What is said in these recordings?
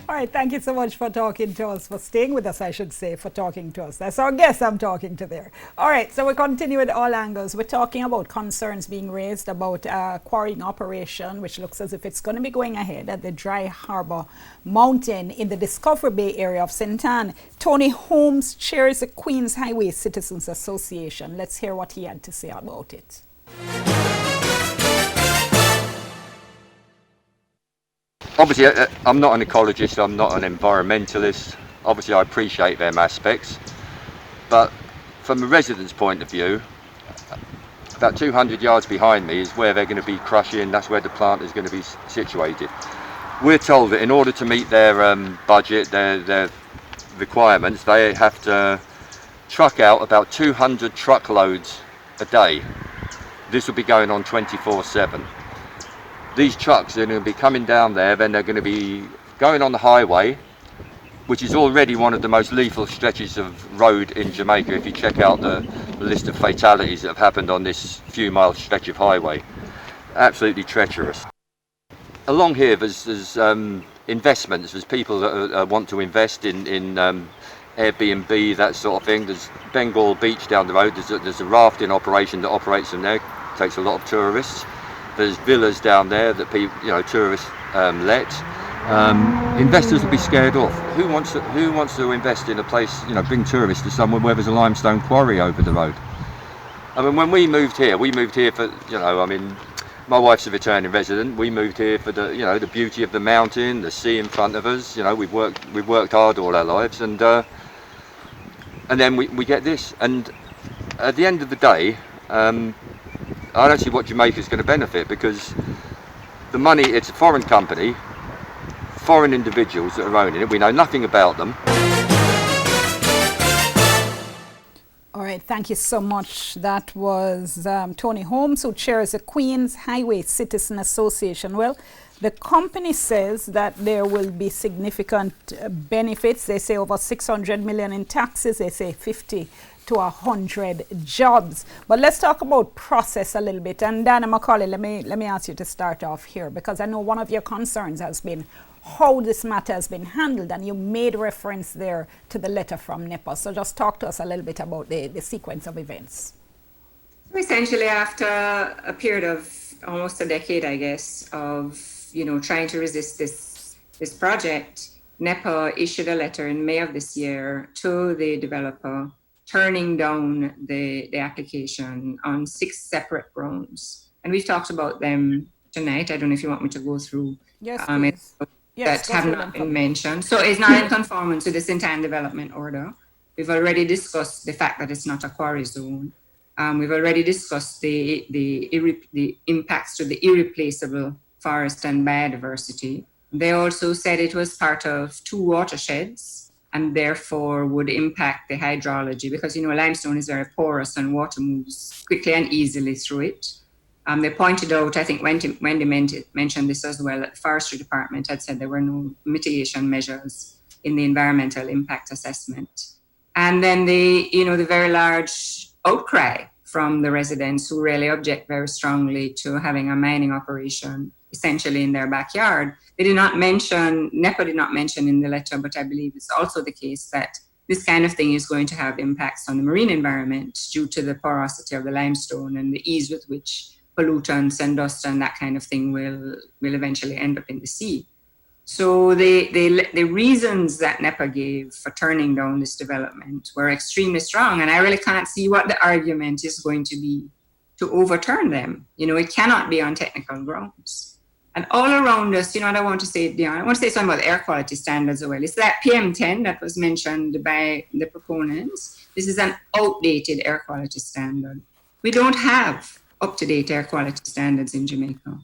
All right, thank you so much for talking to us, for staying with us, I should say, for talking to us. That's our guest I'm talking to there. All right, so we continue with all angles. We're talking about concerns being raised about quarrying operation, which looks as if it's going to be going ahead at the Dry Harbour Mountain in the Discovery Bay area of St. Ann. Tony Holmes chairs the Queens Highway Citizens Association. Let's hear what he had to say about it. Obviously, I'm not an ecologist, I'm not an environmentalist. Obviously, I appreciate them aspects. But from a resident's point of view, about 200 yards behind me is where they're going to be crushing, that's where the plant is going to be situated. We're told that in order to meet their budget, their requirements, they have to truck out about 200 truckloads a day. This will be going on 24/7. These trucks are going to be coming down there, then they're going to be going on the highway, which is already one of the most lethal stretches of road in Jamaica. If you check out the list of fatalities that have happened on this few mile stretch of highway, absolutely treacherous. Along here there's investments, there's people that want to invest in Airbnb, that sort of thing. There's Bengal Beach down the road, there's a rafting operation that operates from there, takes a lot of tourists. There's villas down there that people, tourists let. Investors will be scared off. Who wants to invest in a place, bring tourists to somewhere where there's a limestone quarry over the road? I mean, when we moved here for, my wife's a returning resident. We moved here for the beauty of the mountain, the sea in front of us. We've worked hard all our lives, and then we get this. And at the end of the day, I don't see what Jamaica's going to benefit, because the money, it's a foreign company, foreign individuals that are owning it. We know nothing about them. All right, thank you so much. That was Tony Holmes, who chairs the Queens Highway Citizen Association. Well, the company says that there will be significant benefits. They say over 600 million in taxes. They say 50 to 100 jobs. But let's talk about process a little bit. And Dana McCauley, let me ask you to start off here, because I know one of your concerns has been how this matter has been handled, and you made reference there to the letter from NEPA. So just talk to us a little bit about the sequence of events. Essentially, after a period of almost a decade, I guess, of trying to resist this project, NEPA issued a letter in May of this year to the developer, turning down the application on 6 separate grounds. And we've talked about them tonight. I don't know if you want me to go through that have not been mentioned. So it's not in conformance to the St. Ann Development Order. We've already discussed the fact that it's not a quarry zone. We've already discussed the impacts to the irreplaceable forest and biodiversity. They also said it was part of 2 watersheds, and therefore would impact the hydrology, because limestone is very porous and water moves quickly and easily through it. They pointed out, I think Wendy mentioned this as well, that the forestry department had said there were no mitigation measures in the environmental impact assessment. And then the very large outcry from the residents, who really object very strongly to having a mining operation essentially in their backyard. They did not mention, NEPA did not mention in the letter, but I believe it's also the case that this kind of thing is going to have impacts on the marine environment due to the porosity of the limestone and the ease with which pollutants and dust and that kind of thing will eventually end up in the sea. So the reasons that NEPA gave for turning down this development were extremely strong, and I really can't see what the argument is going to be to overturn them. It cannot be on technical grounds. And all around us, I want to say, I want to say something about air quality standards as well. It's that PM10 that was mentioned by the proponents. This is an outdated air quality standard. We don't have up-to-date air quality standards in Jamaica.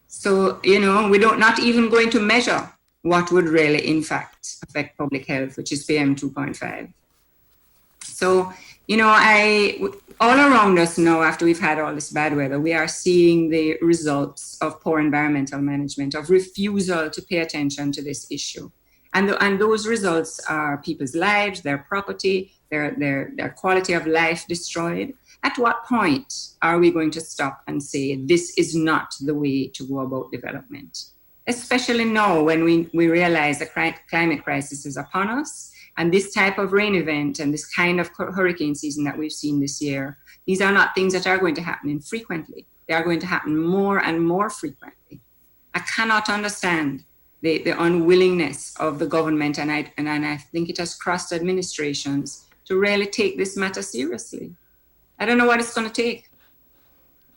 So, we don't not even going to measure what would really, in fact, affect public health, which is PM 2.5. So, all around us now, after we've had all this bad weather, we are seeing the results of poor environmental management, of refusal to pay attention to this issue. And those results are people's lives, their property, their quality of life destroyed. At what point are we going to stop and say, this is not the way to go about development? especially now when we realize the climate crisis is upon us, and this type of rain event and this kind of hurricane season that we've seen this year, these are not things that are going to happen infrequently. They are going to happen more and more frequently. I cannot understand the unwillingness of the government, and I think it has crossed administrations, to really take this matter seriously. I don't know what it's going to take.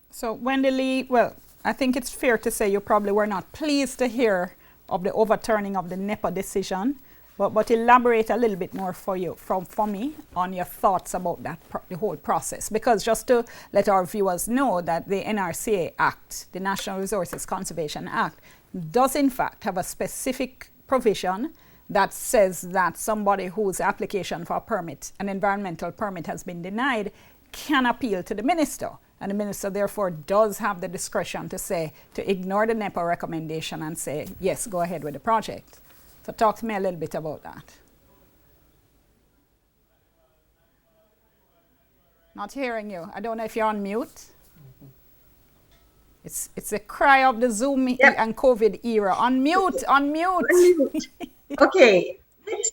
So, Wendy Lee, well, I think it's fair to say you probably were not pleased to hear of the overturning of the NEPA decision, but elaborate a little bit more for me on your thoughts about that the whole process. Because just to let our viewers know that the NRCA Act, the National Resources Conservation Act, does in fact have a specific provision that says that somebody whose application for a permit, an environmental permit, has been denied, can appeal to the minister. And the minister therefore does have the discretion to ignore the NEPA recommendation and say, yes, go ahead with the project. So talk to me a little bit about that. Not hearing you. I don't know if you're on mute. It's a cry of the Zoom and COVID era. Unmute, unmute. Okay, this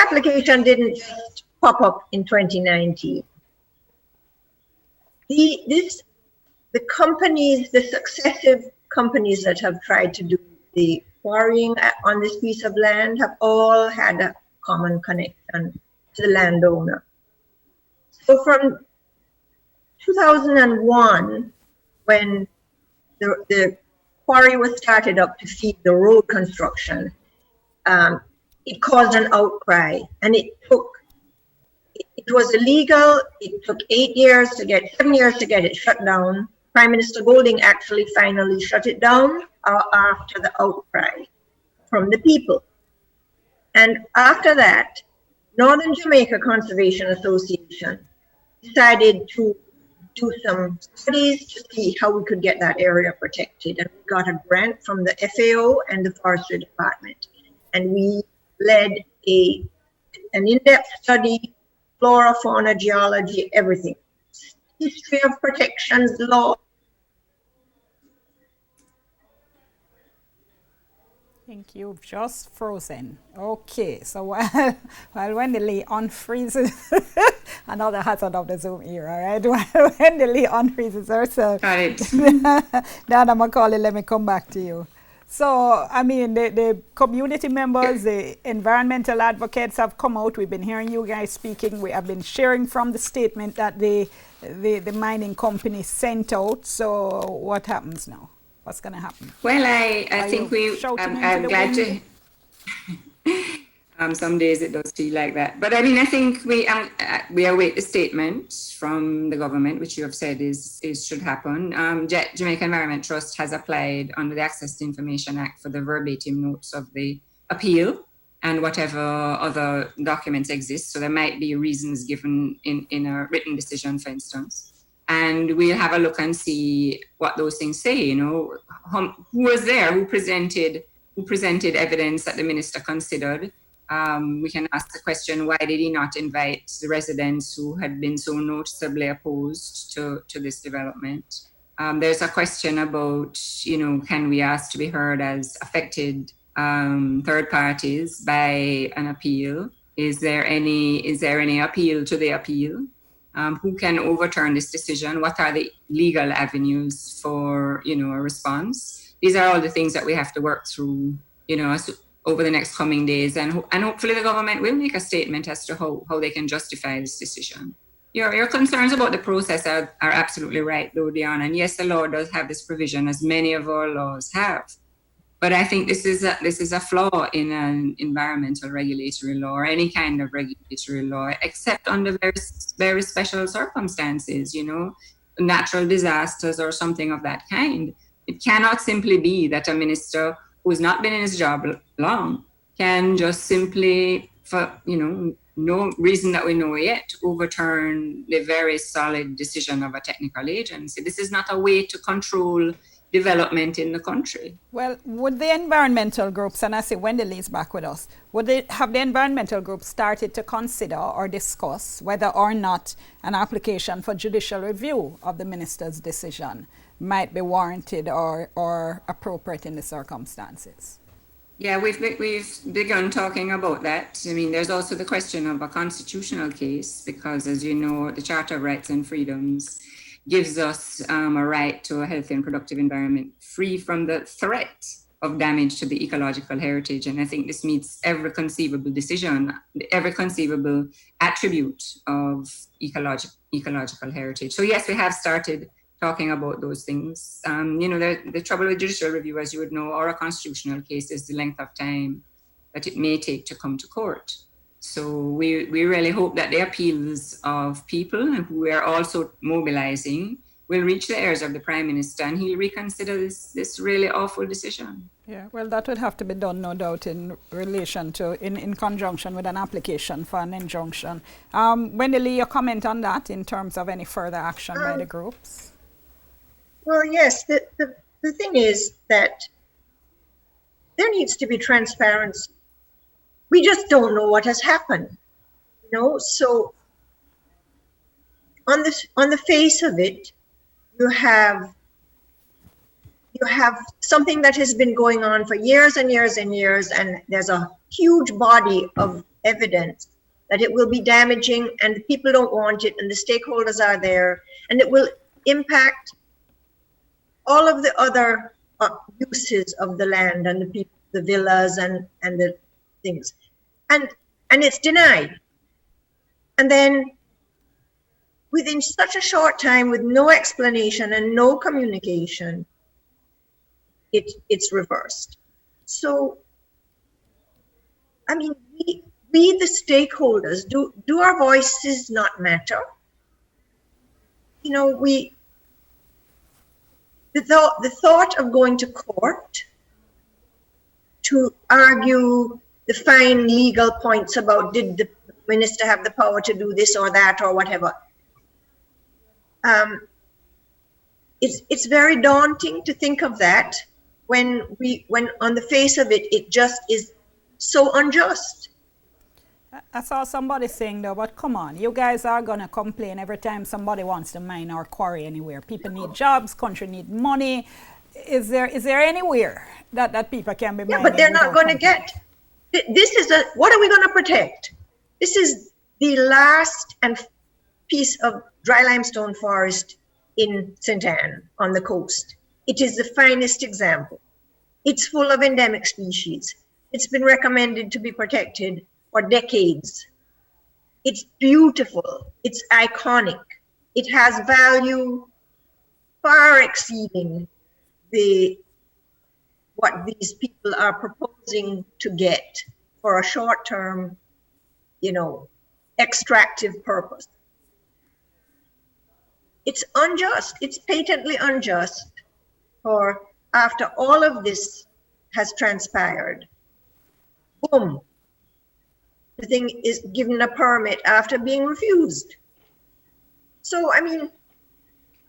application didn't just pop up in 2019. The companies, the successive companies that have tried to do the quarrying on this piece of land have all had a common connection to the landowner. So from 2001, when the quarry was started up to feed the road construction, it caused an outcry, and it was illegal. It took 7 years to get it shut down. Prime Minister Golding actually finally shut it down after the outcry from the people. And after that, Northern Jamaica Conservation Association decided to do some studies to see how we could get that area protected. And we got a grant from the FAO and the Forestry Department. And we led an in-depth study, flora, fauna, geology, everything. History of protections, law. I think you've just frozen. Okay, so while Wendy Lee unfreezes, another hazard of the Zoom era, right? While Wendy Lee unfreezes herself, Dana Macaulay, let me come back to you. So, I mean, the community members, the environmental advocates have come out. We've been hearing you guys speaking. We have been sharing from the statement that the mining company sent out. So, what happens now? What's going to happen? Well, I think I'm glad to. Some days it does feel like that. But I mean, I think we await the statement from the government, which you have said should happen. Jamaica Environment Trust has applied under the Access to Information Act for the verbatim notes of the appeal and whatever other documents exist. So there might be reasons given in a written decision, for instance. And we'll have a look and see what those things say, you know, who was there, who presented evidence that the minister considered. We can ask the question, why did he not invite the residents who had been so noticeably opposed to this development? There's a question about, you know, can we ask to be heard as affected third parties by an appeal? Is there any appeal to the appeal? Who can overturn this decision? What are the legal avenues for, you know, a response? These are all the things that we have to work through, you know, over the next coming days, and hopefully the government will make a statement as to how they can justify this decision. Your concerns about the process are absolutely right, though, Dion. And yes, the law does have this provision, as many of our laws have. But I think this is a flaw in an environmental regulatory law or any kind of regulatory law, except under very, very special circumstances, you know, natural disasters or something of that kind. It cannot simply be that a minister who's not been in his job long can just simply, for, you know, no reason that we know yet, overturn the very solid decision of a technical agency. This is not a way to control development in the country. Well, would the environmental groups, and I say Wendy Lee's back with us, have the environmental groups started to consider or discuss whether or not an application for judicial review of the minister's decision might be warranted or appropriate in the circumstances. Yeah, we've begun talking about that. I mean, there's also the question of a constitutional case, because as you know, the Charter of Rights and Freedoms gives us a right to a healthy and productive environment free from the threat of damage to the ecological heritage. And I think this meets every conceivable decision, every conceivable attribute of ecological heritage. So yes, we have started talking about those things. The trouble with judicial review, as you would know, or a constitutional case, is the length of time that it may take to come to court. So we really hope that the appeals of people who are also mobilizing will reach the ears of the Prime Minister, and he'll reconsider this really awful decision. Yeah, well, that would have to be done, no doubt, in relation to, in conjunction with an application for an injunction. Wendy Lee, your comment on that in terms of any further action by the groups? Well, yes, the thing is that there needs to be transparency. We just don't know what has happened, so on the face of it, you have something that has been going on for years and years and years, and there's a huge body of evidence that it will be damaging, and the people don't want it, and the stakeholders are there, and it will impact all of the other uses of the land and the people, the villas and the things, and it's denied. And then within such a short time, with no explanation and no communication, it's reversed. So, I mean, we the stakeholders, do our voices not matter? The thought of going to court to argue the fine legal points about did the minister have the power to do this or that or whatever, it's very daunting to think of that when on the face of it, it just is so unjust. I saw somebody saying though, but come on, you guys are going to complain every time somebody wants to mine or quarry anywhere. People need jobs, country need money. Is there anywhere that people can be mining? Yeah, but they're not going to get. This is what are we going to protect? This is the last piece of dry limestone forest in St. Anne on the coast. It is the finest example. It's full of endemic species. It's been recommended to be protected for decades. It's beautiful. It's iconic. It has value far exceeding what these people are proposing to get for a short-term, extractive purpose. It's unjust. It's patently unjust for after all of this has transpired, boom, the thing is given a permit after being refused. So, I mean,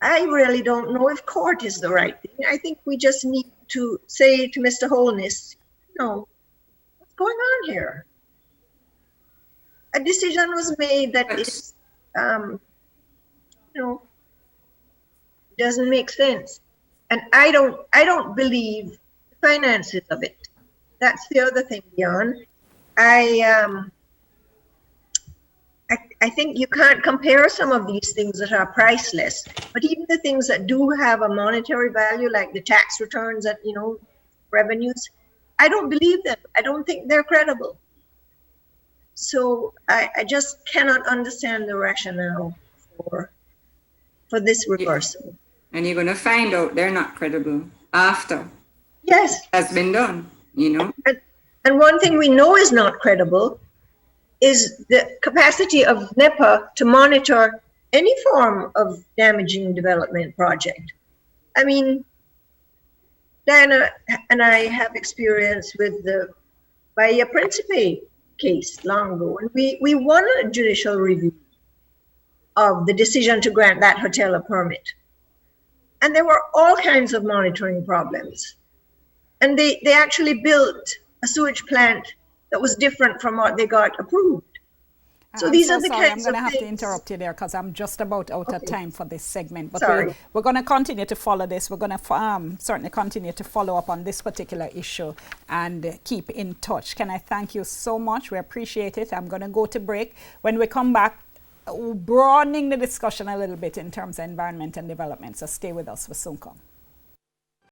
I really don't know if court is the right thing. I think we just need to say to Mr. Holness, what's going on here? A decision was made that is, doesn't make sense. And I don't believe the finances of it. That's the other thing, Dion. I think you can't compare some of these things that are priceless, but even the things that do have a monetary value, like the tax returns that, revenues, I don't believe them. I don't think they're credible. So I just cannot understand the rationale for this reversal. And you're going to find out they're not credible after. Yes. Has been done, And one thing we know is not credible is the capacity of NEPA to monitor any form of damaging development project. I mean, Diana and I have experience with the Bahia Principe case long ago, and we won a judicial review of the decision to grant that hotel a permit. And there were all kinds of monitoring problems. And they actually built a sewage plant that was different from what they got approved. So I'm these so are the sorry, kinds I'm going of to have to things. interrupt you there because I'm just about out of Okay. time for this segment. But Sorry. we're going to continue to follow this. We're going to certainly continue to follow up on this particular issue and keep in touch. Can I thank you so much? We appreciate it. I'm going to go to break. When we come back, broadening the discussion a little bit in terms of environment and development. So stay with us. We'll soon come.